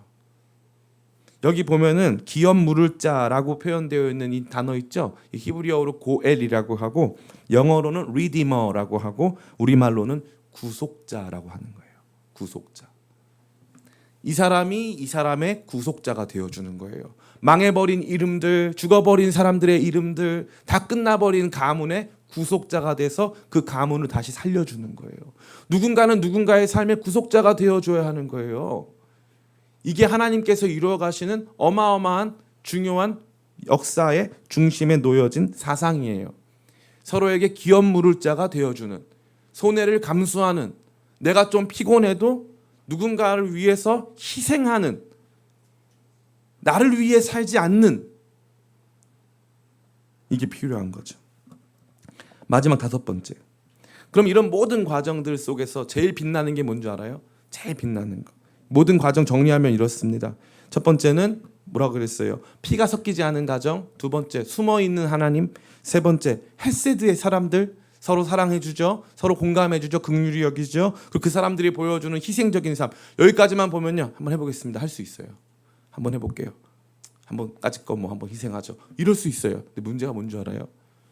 여기 보면은 기업 물을 자라고 표현되어 있는 이 단어 있죠. 히브리어로 고엘이라고 하고 영어로는 redeemer라고 하고 우리말로는 구속자라고 하는 거예요. 구속자. 이 사람이 이 사람의 구속자가 되어주는 거예요. 망해버린 이름들, 죽어버린 사람들의 이름들, 다 끝나버린 가문의 구속자가 돼서 그 가문을 다시 살려주는 거예요. 누군가는 누군가의 삶의 구속자가 되어줘야 하는 거예요. 이게 하나님께서 이루어가시는 어마어마한 중요한 역사의 중심에 놓여진 사상이에요. 서로에게 기업 물을 자가 되어주는, 손해를 감수하는, 내가 좀 피곤해도 누군가를 위해서 희생하는, 나를 위해 살지 않는, 이게 필요한 거죠. 마지막 5번째. 그럼 이런 모든 과정들 속에서 제일 빛나는 게 뭔지 알아요? 제일 빛나는 거. 모든 과정 정리하면 이렇습니다. 첫 번째는 뭐라고 그랬어요? 피가 섞이지 않은 가정. 두 번째, 숨어있는 하나님. 세 번째, 헤세드의 사람들. 서로 사랑해주죠. 서로 공감해주죠. 긍휼히 여기죠. 그리고 그 사람들이 보여주는 희생적인 삶. 여기까지만 보면요. 한번 해보겠습니다. 할 수 있어요. 한번 해볼게요. 한번 까짓 거 한번 희생하죠. 이럴 수 있어요. 근데 문제가 뭔지 알아요?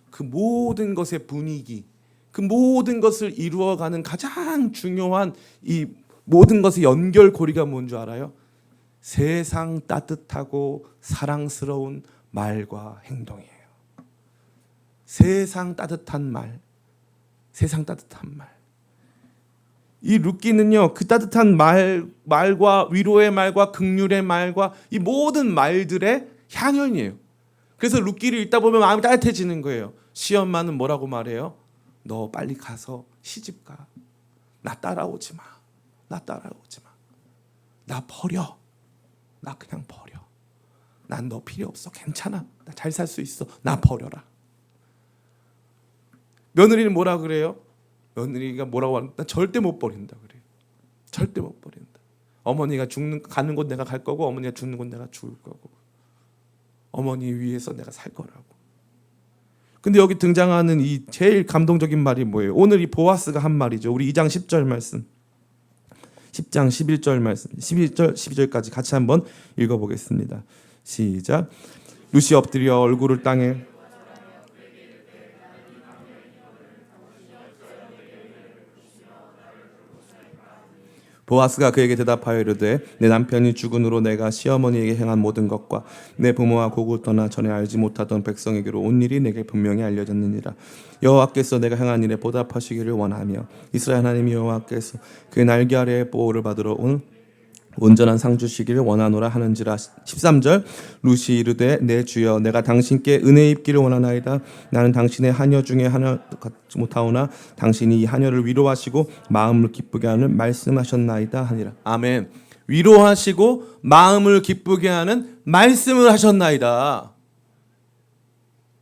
그 모든 것의 분위기, 그 모든 것을 이루어가는 가장 중요한 이 모든 것의 연결고리가 뭔 줄 알아요? 세상 따뜻하고 사랑스러운 말과 행동이에요. 세상 따뜻한 말, 세상 따뜻한 말. 이 룻기는요, 그 따뜻한 말과 위로의 말과 긍휼의 말과 이 모든 말들의 향연이에요. 그래서 룻기를 읽다 보면 마음이 따뜻해지는 거예요. 시엄마는 뭐라고 말해요? 너 빨리 가서 시집 가. 나 따라오지 마. 나 따라오지 마. 나 버려. 나 그냥 버려. 난 너 필요 없어. 괜찮아. 나 잘 살 수 있어. 나 버려라. 며느리는 뭐라 그래요? 며느리가 뭐라고 하는? 난 절대 못 버린다 그래요. 절대 못 버린다. 어머니가 가는 곳 내가 갈 거고, 어머니가 죽는 곳 내가 죽을 거고, 어머니 위해서 내가 살 거라고. 근데 여기 등장하는 이 제일 감동적인 말이 뭐예요? 오늘 이 보아스가 한 말이죠. 우리 2장 10절 말씀, 10장 11절 말씀, 11절 12절까지 같이 한번 읽어보겠습니다. 시작. 룻이 엎드려 얼굴을 땅에 보아스가 그에게 대답하여 이르되 내 남편이 죽은 후로 내가 시어머니에게 행한 모든 것과 내 부모와 고국 떠나 전에 알지 못하던 백성에게로 온 일이 내게 분명히 알려졌느니라. 여호와께서 내가 행한 일에 보답하시기를 원하며 이스라엘 하나님 여호와께서 그 날개 아래에 보호를 받으러 온 온전한 상 주시기를 원하노라 하는지라. 13절. 룻이 이르되 내 주여 내가 당신께 은혜 입기를 원하나이다. 나는 당신의 하녀 중에 하나 같지 못하오나 당신이 이 하녀를 위로하시고 마음을 기쁘게 하는 말씀하셨나이다 하니라. 아멘. 위로하시고 마음을 기쁘게 하는 말씀을 하셨나이다.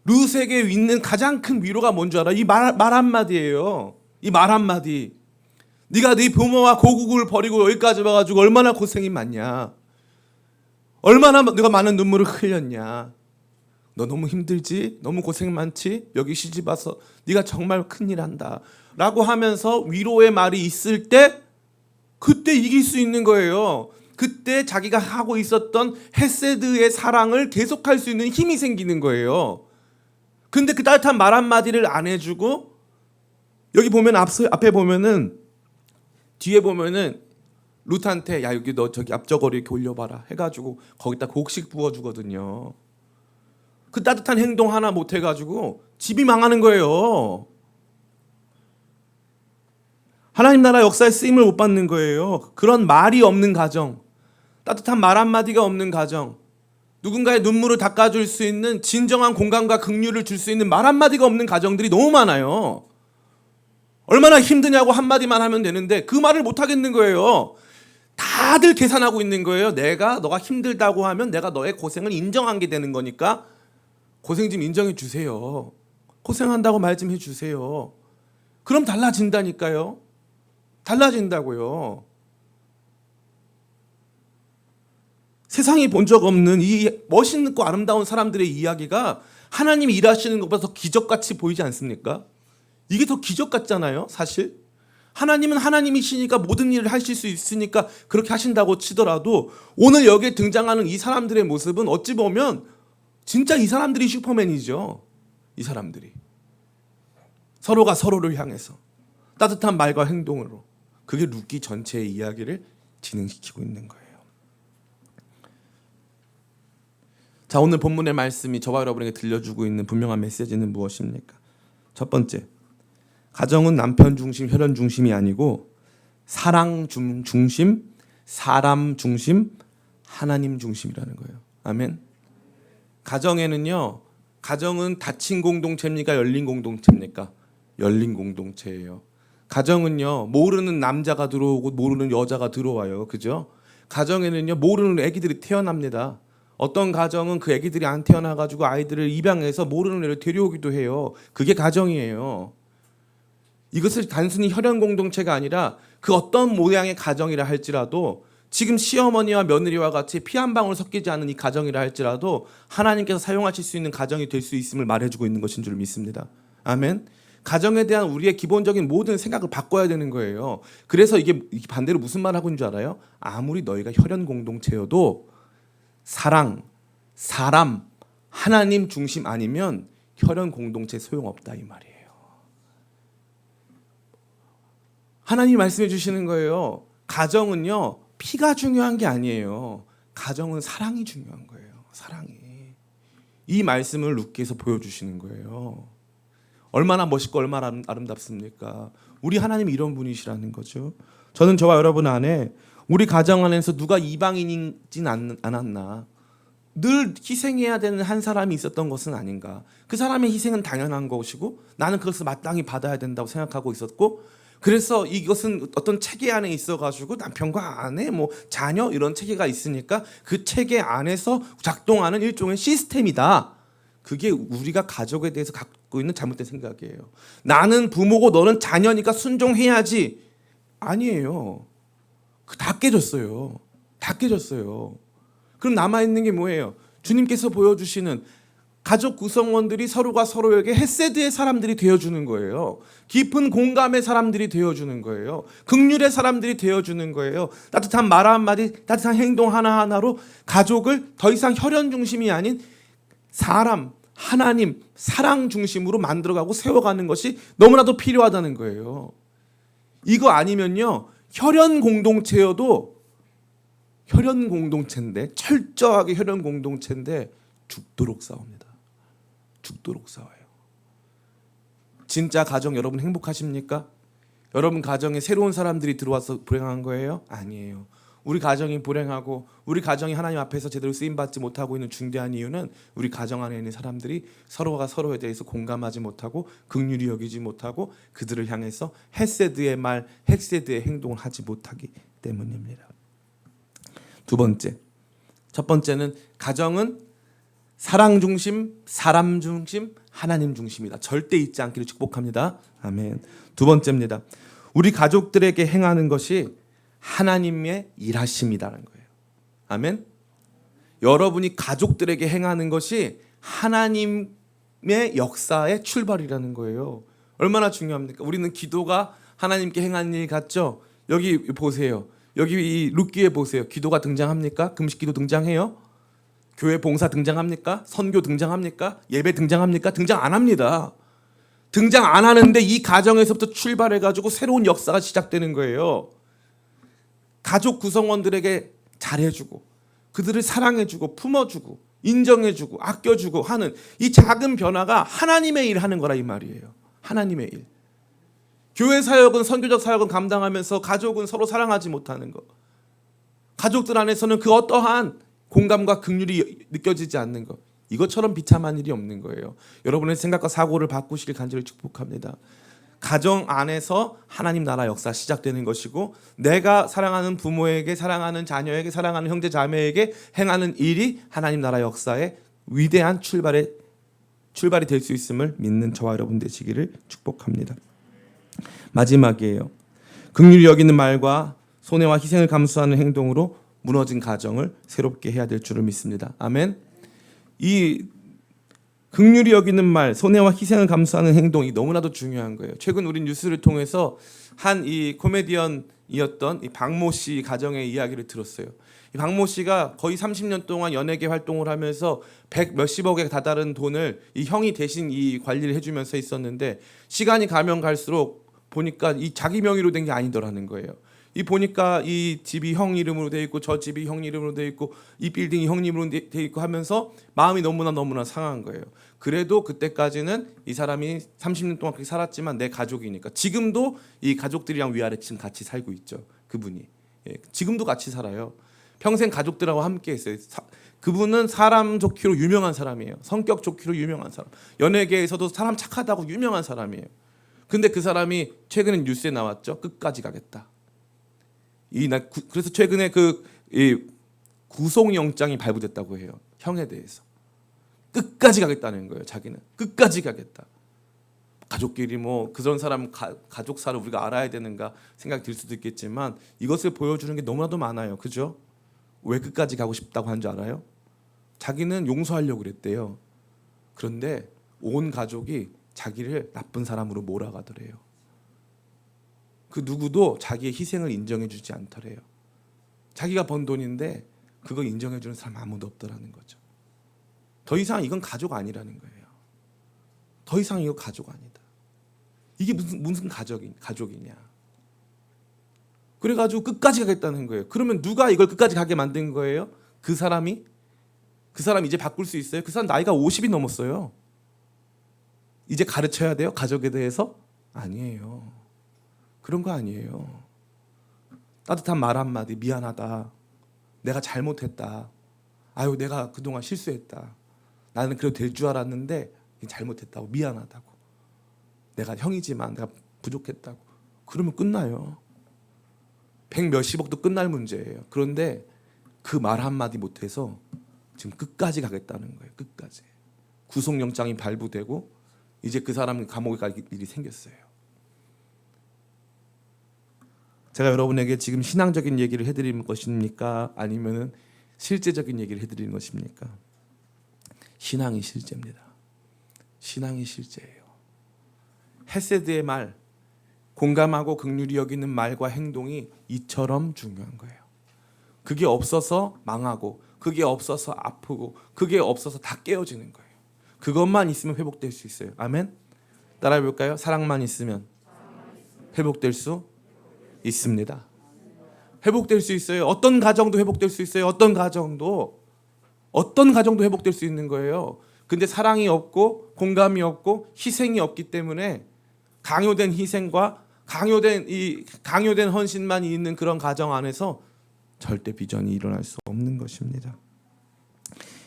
룻에게 있는 가장 큰 위로가 뭔 줄 알아? 이 말 한마디예요. 이 말 한마디. 네가 네 부모와 고국을 버리고 여기까지 와가지고 얼마나 고생이 많냐. 얼마나 네가 많은 눈물을 흘렸냐. 너 너무 힘들지? 너무 고생 많지? 여기 시집 와서 네가 정말 큰일 한다 라고 하면서 위로의 말이 있을 때 그때 이길 수 있는 거예요. 그때 자기가 하고 있었던 헤세드의 사랑을 계속할 수 있는 힘이 생기는 거예요. 근데 그 따뜻한 말 한마디를 안 해주고 여기 보면 앞에 보면은 뒤에 보면은 룻한테 야 여기 너 저기 앞저고리 이렇게 올려봐라 해가지고 거기다 곡식 부어주거든요. 그 따뜻한 행동 하나 못 해가지고 집이 망하는 거예요. 하나님 나라 역사에 쓰임을 못 받는 거예요. 그런 말이 없는 가정, 따뜻한 말 한마디가 없는 가정, 누군가의 눈물을 닦아줄 수 있는 진정한 공감과 긍휼을 줄 수 있는 말 한마디가 없는 가정들이 너무 많아요. 얼마나 힘드냐고 한마디만 하면 되는데 그 말을 못 하겠는 거예요. 다들 계산하고 있는 거예요. 너가 힘들다고 하면 내가 너의 고생을 인정한 게 되는 거니까 고생 좀 인정해 주세요. 고생한다고 말 좀 해주세요. 그럼 달라진다니까요. 달라진다고요. 세상이 본 적 없는 이 멋있고 아름다운 사람들의 이야기가 하나님이 일하시는 것보다 더 기적같이 보이지 않습니까? 이게 더 기적 같잖아요, 사실. 하나님은 하나님이시니까 모든 일을 하실 수 있으니까 그렇게 하신다고 치더라도 오늘 여기에 등장하는 이 사람들의 모습은 어찌 보면 진짜 이 사람들이 슈퍼맨이죠. 이 사람들이. 서로가 서로를 향해서 따뜻한 말과 행동으로 그게 룻기 전체의 이야기를 진행시키고 있는 거예요. 자, 오늘 본문의 말씀이 저와 여러분에게 들려주고 있는 분명한 메시지는 무엇입니까? 첫 번째, 가정은 남편 중심, 혈연 중심이 아니고 사랑 중심, 사람 중심, 하나님 중심이라는 거예요. 아멘. 가정은 닫힌 공동체입니까? 열린 공동체입니까? 열린 공동체예요. 가정은요, 모르는 남자가 들어오고 모르는 여자가 들어와요. 그죠? 가정에는요, 모르는 아기들이 태어납니다. 어떤 가정은 그 아기들이 안 태어나가지고 아이들을 입양해서 모르는 애를 데려오기도 해요. 그게 가정이에요. 이것을 단순히 혈연 공동체가 아니라 그 어떤 모양의 가정이라 할지라도 지금 시어머니와 며느리와 같이 피 한 방울 섞이지 않은 이 가정이라 할지라도 하나님께서 사용하실 수 있는 가정이 될 수 있음을 말해주고 있는 것인 줄 믿습니다. 아멘. 가정에 대한 우리의 기본적인 모든 생각을 바꿔야 되는 거예요. 그래서 이게 반대로 무슨 말 하고 있는 줄 알아요? 아무리 너희가 혈연 공동체여도 사랑, 사람, 하나님 중심 아니면 혈연 공동체 소용없다 이 말이에요. 하나님이 말씀해 주시는 거예요. 가정은요, 피가 중요한 게 아니에요. 가정은 사랑이 중요한 거예요. 사랑이. 이 말씀을 룻기에서 보여주시는 거예요. 얼마나 멋있고 얼마나 아름답습니까? 우리 하나님이 이런 분이시라는 거죠. 저는 저와 여러분 안에 우리 가정 안에서 누가 이방인이진 않았나, 늘 희생해야 되는 한 사람이 있었던 것은 아닌가. 그 사람의 희생은 당연한 것이고 나는 그것을 마땅히 받아야 된다고 생각하고 있었고, 그래서 이것은 어떤 체계 안에 있어가지고 남편과 아내, 뭐 자녀 이런 체계가 있으니까 그 체계 안에서 작동하는 일종의 시스템이다. 그게 우리가 가족에 대해서 갖고 있는 잘못된 생각이에요. 나는 부모고 너는 자녀니까 순종해야지. 아니에요. 다 깨졌어요. 다 깨졌어요. 그럼 남아있는 게 뭐예요? 주님께서 보여주시는 가족 구성원들이 서로가 서로에게 헤세드의 사람들이 되어주는 거예요. 깊은 공감의 사람들이 되어주는 거예요. 긍휼의 사람들이 되어주는 거예요. 따뜻한 말 한마디, 따뜻한 행동 하나하나로 가족을 더 이상 혈연 중심이 아닌 사람, 하나님, 사랑 중심으로 만들어가고 세워가는 것이 너무나도 필요하다는 거예요. 이거 아니면요, 혈연 공동체여도 혈연 공동체인데, 철저하게 혈연 공동체인데 죽도록 싸웁니다. 죽도록 싸워요. 진짜 가정 여러분 행복하십니까? 여러분 가정에 새로운 사람들이 들어와서 불행한 거예요? 아니에요. 우리 가정이 불행하고 우리 가정이 하나님 앞에서 제대로 쓰임받지 못하고 있는 중대한 이유는 우리 가정 안에 있는 사람들이 서로가 서로에 대해서 공감하지 못하고 긍휼히 여기지 못하고 그들을 향해서 헤세드의 말, 헤세드의 행동을 하지 못하기 때문입니다. 두 번째, 첫 번째는 가정은 사랑 중심, 사람 중심, 하나님 중심이다. 절대 잊지 않기를 축복합니다. 아멘. 두 번째입니다. 우리 가족들에게 행하는 것이 하나님의 일하심이라는 거예요. 아멘. 여러분이 가족들에게 행하는 것이 하나님의 역사의 출발이라는 거예요. 얼마나 중요합니까? 우리는 기도가 하나님께 행하는 일 같죠? 여기 보세요. 여기 이 룻기에 보세요. 기도가 등장합니까? 금식기도 등장해요? 교회 봉사 등장합니까? 선교 등장합니까? 예배 등장합니까? 등장 안 합니다. 등장 안 하는데 이 가정에서부터 출발해가지고 새로운 역사가 시작되는 거예요. 가족 구성원들에게 잘해주고 그들을 사랑해주고 품어주고 인정해주고 아껴주고 하는 이 작은 변화가 하나님의 일 하는 거라 이 말이에요. 하나님의 일. 교회 사역은, 선교적 사역은 감당하면서 가족은 서로 사랑하지 못하는 것, 가족들 안에서는 그 어떠한 공감과 긍휼이 느껴지지 않는 것, 이것처럼 비참한 일이 없는 거예요. 여러분의 생각과 사고를 바꾸시길 간절히 축복합니다. 가정 안에서 하나님 나라 역사 시작되는 것이고, 내가 사랑하는 부모에게, 사랑하는 자녀에게, 사랑하는 형제 자매에게 행하는 일이 하나님 나라 역사의 위대한 출발이 될 수 있음을 믿는 저와 여러분 되시기를 축복합니다. 마지막이에요. 긍휼히 여기는 말과 손해와 희생을 감수하는 행동으로 무너진 가정을 새롭게 해야 될 줄을 믿습니다. 아멘. 이 긍휼히 여기는 말, 손해와 희생을 감수하는 행동이 너무나도 중요한 거예요. 최근 우리 뉴스를 통해서 한 이 코미디언이었던 이 박모 씨 가정의 이야기를 들었어요. 이 박모 씨가 거의 30년 동안 연예계 활동을 하면서 100 몇십억에 다다른 돈을 이 형이 대신 이 관리를 해주면서 있었는데, 시간이 가면 갈수록 보니까 이 자기 명의로 된 게 아니더라는 거예요. 이 보니까 이 집이 형 이름으로 돼 있고 저 집이 형 이름으로 돼 있고 이 빌딩이 형 이름으로 돼 있고 하면서 마음이 너무나 상한 거예요. 그래도 그때까지는 이 사람이 30년 동안 그렇게 살았지만 내 가족이니까, 지금도 이 가족들이랑 위아래층 같이 살고 있죠. 그분이. 예, 지금도 같이 살아요. 평생 가족들하고 함께 했어요. 그분은 사람 좋기로 유명한 사람이에요. 성격 좋기로 유명한 사람. 연예계에서도 사람 착하다고 유명한 사람이에요. 근데 그 사람이 최근에 뉴스에 나왔죠. 끝까지 가겠다. 그래서 최근에 구속영장이 발부됐다고 해요. 형에 대해서. 끝까지 가겠다는 거예요. 자기는 끝까지 가겠다. 가족끼리 뭐 그런 사람 가족사를 우리가 알아야 되는가 생각 들 수도 있겠지만, 이것을 보여주는 게 너무나도 많아요. 그죠? 왜 끝까지 가고 싶다고 한 줄 알아요? 자기는 용서하려고 그랬대요. 그런데 온 가족이 자기를 나쁜 사람으로 몰아가더래요. 그 누구도 자기의 희생을 인정해주지 않더래요. 자기가 번 돈인데 그거 인정해주는 사람 아무도 없더라는 거죠. 더 이상 이건 가족 아니라는 거예요. 더 이상 이거 가족 아니다. 이게 무슨 가족이냐? 그래가지고 끝까지 가겠다는 거예요. 그러면 누가 이걸 끝까지 가게 만든 거예요? 그 사람이 이제 바꿀 수 있어요? 그 사람 나이가 50이 넘었어요. 이제 가르쳐야 돼요? 가족에 대해서? 아니에요. 그런 거 아니에요. 따뜻한 말 한마디, 미안하다, 내가 잘못했다, 아유 내가 그동안 실수했다, 나는 그래도 될 줄 알았는데 잘못했다고, 미안하다고, 내가 형이지만 내가 부족했다고, 그러면 끝나요. 100 몇십억도 끝날 문제예요. 그런데 그 말 한마디 못해서 지금 끝까지 가겠다는 거예요. 끝까지. 구속영장이 발부되고 이제 그 사람은 감옥에 갈 일이 생겼어요. 제가 여러분에게 지금 신앙적인 얘기를 해드리는 것입니까? 아니면은 실제적인 얘기를 해드리는 것입니까? 신앙이 실제입니다. 신앙이 실제예요. 헤세드의 말, 공감하고 긍휼히 여기는 말과 행동이 이처럼 중요한 거예요. 그게 없어서 망하고, 그게 없어서 아프고, 그게 없어서 다 깨어지는 거예요. 그것만 있으면 회복될 수 있어요. 아멘? 따라해 볼까요? 사랑만 있으면 회복될 수 있습니다. 회복될 수 있어요. 어떤 가정도 회복될 수 있어요. 어떤 가정도 회복될 수 있는 거예요. 근데 사랑이 없고 공감이 없고 희생이 없기 때문에 강요된 희생과 강요된 헌신만이 있는 그런 가정 안에서 절대 비전이 일어날 수 없는 것입니다.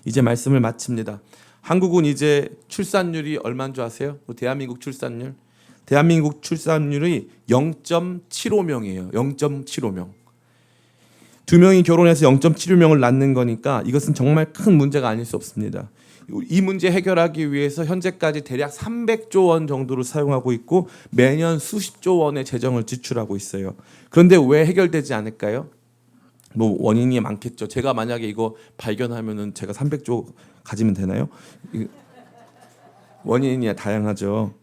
이제 말씀을 마칩니다. 한국은 이제 출산율이 얼마인 줄 아세요? 대한민국 출산율이 0.75명이에요. 0.75명. 두 명이 결혼해서 0.75명을 낳는 거니까 이것은 정말 큰 문제가 아닐 수 없습니다. 이 문제 해결하기 위해서 현재까지 대략 300조 원 정도를 사용하고 있고 매년 수십조 원의 재정을 지출하고 있어요. 그런데 왜 해결되지 않을까요? 뭐 원인이 많겠죠. 제가 만약에 이거 발견하면은 제가 300조 가지면 되나요? 원인이 다양하죠.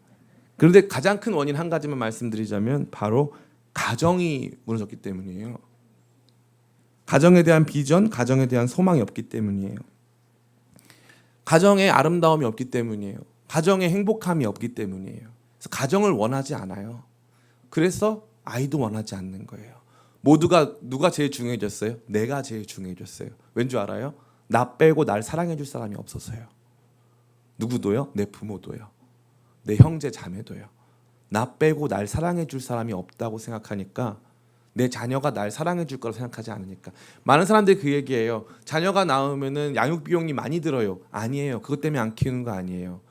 그런데 가장 큰 원인 한 가지만 말씀드리자면 바로 가정이 무너졌기 때문이에요. 가정에 대한 비전, 가정에 대한 소망이 없기 때문이에요. 가정에 아름다움이 없기 때문이에요. 가정에 행복함이 없기 때문이에요. 그래서 가정을 원하지 않아요. 그래서 아이도 원하지 않는 거예요. 누가 제일 중요해졌어요? 내가 제일 중요해졌어요. 왠 줄 알아요? 나 빼고 날 사랑해줄 사람이 없어서요. 누구도요? 내 부모도요. 내 형제 자매도요. 나 빼고 날 사랑해줄 사람이 없다고 생각하니까, 내 자녀가 날 사랑해줄 거라고 생각하지 않으니까. 많은 사람들이 그 얘기예요. 자녀가 낳으면은 양육 비용이 많이 들어요. 아니에요. 그것 때문에 안 키우는 거 아니에요.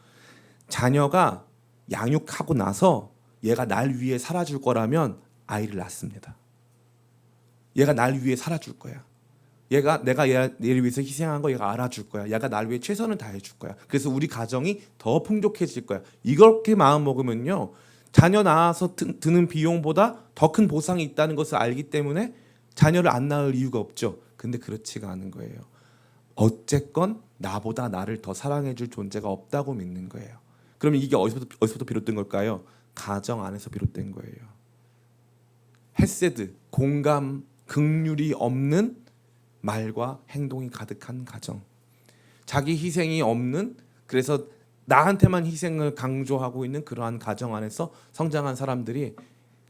자녀가 양육하고 나서 얘가 날 위해 살아줄 거라면 아이를 낳습니다. 얘가 날 위해 살아줄 거야. 내가 얘를 위해서 희생한 거 얘가 알아줄 거야. 얘가 날 위해 최선을 다해줄 거야. 그래서 우리 가정이 더 풍족해질 거야. 이렇게 마음 먹으면요, 자녀 낳아서 드는 비용보다 더 큰 보상이 있다는 것을 알기 때문에 자녀를 안 낳을 이유가 없죠. 근데 그렇지가 않은 거예요. 어쨌건 나보다 나를 더 사랑해줄 존재가 없다고 믿는 거예요. 그러면 이게 어디서부터 비롯된 걸까요? 가정 안에서 비롯된 거예요. 헤세드, 공감, 긍휼이 없는 말과 행동이 가득한 가정, 자기 희생이 없는, 그래서 나한테만 희생을 강조하고 있는 그러한 가정 안에서 성장한 사람들이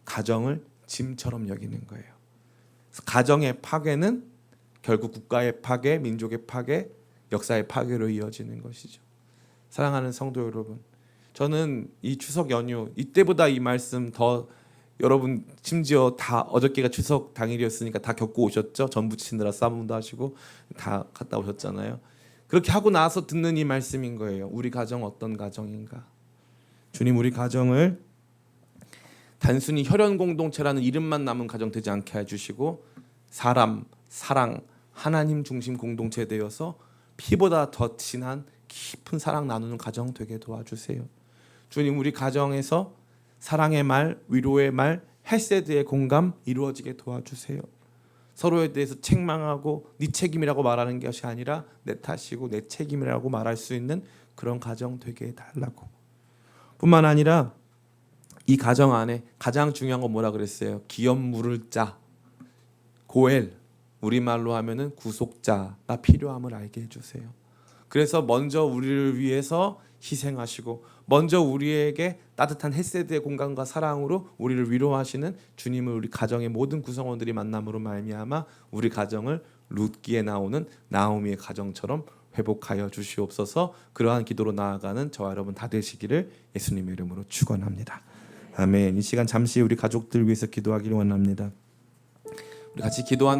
가정을 짐처럼 여기는 거예요. 그래서 가정의 파괴는 결국 국가의 파괴, 민족의 파괴, 역사의 파괴로 이어지는 것이죠. 사랑하는 성도 여러분, 저는 이 추석 연휴 이때보다 이 말씀 더, 여러분 심지어 다 어저께가 추석 당일이었으니까 다 겪고 오셨죠. 전 부치느라 싸움도 하시고 다 갔다 오셨잖아요. 그렇게 하고 나서 듣는 이 말씀인 거예요. 우리 가정 어떤 가정인가? 주님, 우리 가정을 단순히 혈연 공동체라는 이름만 남은 가정 되지 않게 해주시고 사람, 사랑, 하나님 중심 공동체 되어서 피보다 더 친한 깊은 사랑 나누는 가정 되게 도와주세요. 주님, 우리 가정에서 사랑의 말, 위로의 말, 헤세드의 공감 이루어지게 도와주세요. 서로에 대해서 책망하고 네 책임이라고 말하는 것이 아니라 내 탓이고 내 책임이라고 말할 수 있는 그런 가정 되게 해달라고. 뿐만 아니라 이 가정 안에 가장 중요한 건 뭐라 그랬어요? 기업 물을 자, 고엘, 우리말로 하면은 구속자가 필요함을 알게 해주세요. 그래서 먼저 우리를 위해서 희생하시고 먼저 우리에게 따뜻한 헷세드의 공간과 사랑으로 우리를 위로하시는 주님을 우리 가정의 모든 구성원들이 만남으로 말미암아 우리 가정을 룻기에 나오는 나오미의 가정처럼 회복하여 주시옵소서. 그러한 기도로 나아가는 저와 여러분 다 되시기를 예수님의 이름으로 축원합니다. 아멘. 이 시간 잠시 우리 가족들 위해서 기도하기를 원합니다. 우리 같이 기도하는